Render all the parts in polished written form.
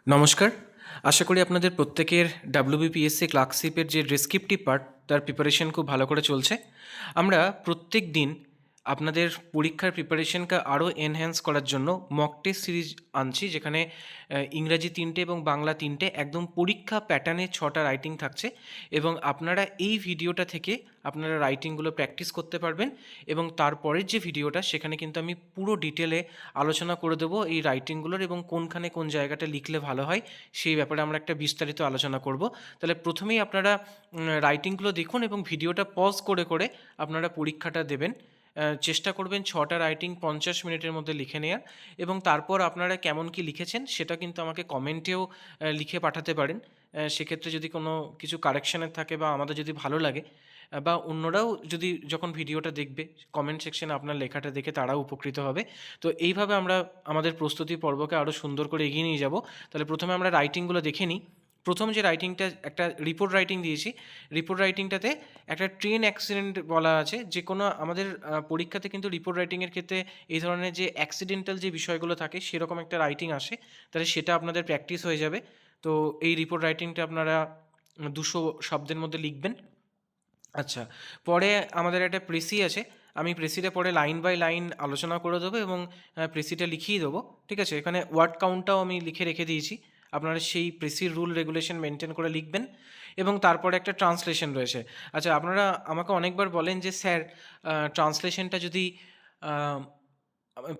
নমস্কার। আশা করি আপনাদের প্রত্যেকের WBPSC ক্লার্কশিপের যে ডেসক্রিপটিভ পার্ট তার প্রিপারেশন খুব ভালো করে চলছে। আমরা প্রত্যেক দিন আপনাদের পরীক্ষার প্রিপারেশনকে আরও এনহ্যান্স করার জন্য মক টেস্ট সিরিজ আনছি, যেখানে ইংরাজি 3টে এবং বাংলা 3টে একদম পরীক্ষা প্যাটার্নে 6টা রাইটিং থাকছে, এবং আপনারা এই ভিডিওটা থেকে আপনারা রাইটিংগুলো প্র্যাকটিস করতে পারবেন। এবং তারপরের যে ভিডিওটা, সেখানে কিন্তু আমি পুরো ডিটেলে আলোচনা করে দেবো এই রাইটিংগুলোর, এবং কোনখানে কোন জায়গাটা লিখলে ভালো হয় সেই ব্যাপারে আমরা একটা বিস্তারিত আলোচনা করব। তাহলে প্রথমেই আপনারা রাইটিংগুলো দেখুন এবং ভিডিওটা পজ করে করে আপনারা পরীক্ষাটা দেবেন। চেষ্টা করবেন 6টা রাইটিং 50 মিনিটের মধ্যে লিখে নেওয়ার, এবং তারপর আপনারা কেমন কি লিখেছেন সেটা কিন্তু আমাকে কমেন্টেও লিখে পাঠাতে পারেন। সেক্ষেত্রে যদি কোনো কিছু কারেকশানের থাকে বা আমাদের যদি ভালো লাগে, বা অন্যরাও যদি যখন ভিডিওটা দেখবে কমেন্ট সেকশনে আপনার লেখাটা দেখে তারাও উপকৃত হবে। তো এইভাবে আমরা আমাদের প্রস্তুতি পর্বকে আরও সুন্দর করে এগিয়ে নিয়ে যাব। তাহলে প্রথমে আমরা রাইটিংগুলো দেখে নিই। প্রথম যে রাইটিংটা, একটা রিপোর্ট রাইটিং দিয়েছি। রিপোর্ট রাইটিংটাতে একটা ট্রেন অ্যাক্সিডেন্ট বলা আছে। যে কোনো আমাদের পরীক্ষাতে কিন্তু রিপোর্ট রাইটিংয়ের ক্ষেত্রে এই ধরনের যে অ্যাক্সিডেন্টাল যে বিষয়গুলো থাকে সেরকম একটা রাইটিং আসে, তাহলে সেটা আপনাদের প্র্যাকটিস হয়ে যাবে। তো এই রিপোর্ট রাইটিংটা আপনারা 200 শব্দের মধ্যে লিখবেন। আচ্ছা, পরে আমাদের একটা প্রেসি আছে। আমি প্রেসিটা পরে লাইন বাই লাইন আলোচনা করে দেবো, এবং প্রেসিটা লিখিয়ে দেবো। ঠিক আছে, এখানে ওয়ার্ড কাউন্টটাও আমি লিখে রেখে দিয়েছি। আপনারা সেই প্রেসির রুল রেগুলেশন মেনটেন করে লিখবেন। এবং তারপরে একটা ট্রান্সলেশন রয়েছে। আচ্ছা, আপনারা আমাকে অনেকবার বলেন যে স্যার, ট্রান্সলেশনটা যদি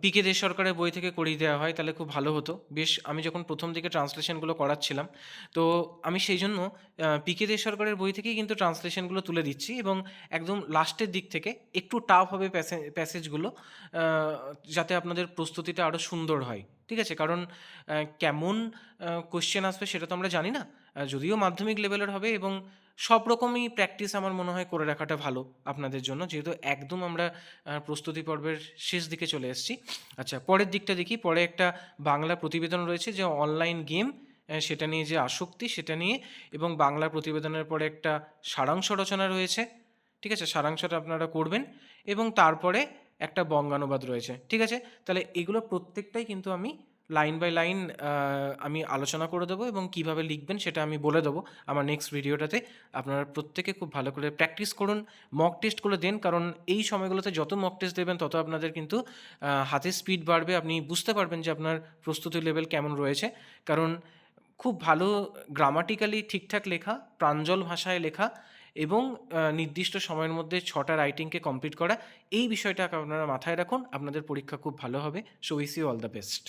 পিকে দে সরকারের বই থেকে করিয়ে দেওয়া হয় তাহলে খুব ভালো হতো। বেশ, আমি যখন প্রথম দিকে ট্রান্সলেশনগুলো করাচ্ছিলাম, তো আমি সেই জন্য পিকে দে সরকারের বই থেকেই কিন্তু ট্রান্সলেশনগুলো তুলে দিচ্ছি, এবং একদম লাস্টের দিক থেকে একটু টাফ হবে প্যাসেজগুলো, যাতে আপনাদের প্রস্তুতিটা আরও সুন্দর হয়। ঠিক আছে, কারণ কেমন কোশ্চেন আসবে সেটা তো আমরা জানি না। যদিও মাধ্যমিক লেভেলের হবে, এবং সব রকমই প্র্যাকটিস আমার মনে হয় করে রাখাটা ভালো আপনাদের জন্য, যেহেতু একদম আমরা প্রস্তুতি পর্বের শেষ দিকে চলে এসেছি। আচ্ছা, পরের দিকটা দেখি। পরে একটা বাংলা প্রতিবেদন রয়েছে, যে অনলাইন গেম, সেটা নিয়ে যে আসক্তি সেটা নিয়ে, এবং বাংলা প্রতিবেদনের পরে একটা সারাংশ রচনা রয়েছে। ঠিক আছে, সারাংশটা আপনারা করবেন, এবং তারপরে একটা বঙ্গানুবাদ রয়েছে। ঠিক আছে, তাহলে এগুলো প্রত্যেকটাই কিন্তু আমি লাইন বাই লাইন আমি আলোচনা করে দেবো, এবং কিভাবে লিখবেন সেটা আমি বলে দেবো আমার নেক্সট ভিডিওটাতে। আপনারা প্রত্যেকে খুব ভালো করে প্র্যাকটিস করুন, মক টেস্টগুলো দেন, কারণ এই সময়গুলোতে যত মক টেস্ট দেবেন তত আপনাদের কিন্তু হাতের স্পিড বাড়বে। আপনি বুঝতে পারবেন যে আপনার প্রস্তুতি লেভেল কেমন রয়েছে। কারণ খুব ভালো গ্রামাটিক্যালি ঠিকঠাক লেখা, প্রাঞ্জল ভাষায় লেখা, এবং নির্দিষ্ট সময়ের মধ্যে 6টা রাইটিংকে কমপ্লিট করা, এই বিষয়টাকে আপনারা মাথায় রাখুন। আপনাদের পরীক্ষা খুব ভালো হবে। So wish you all the best.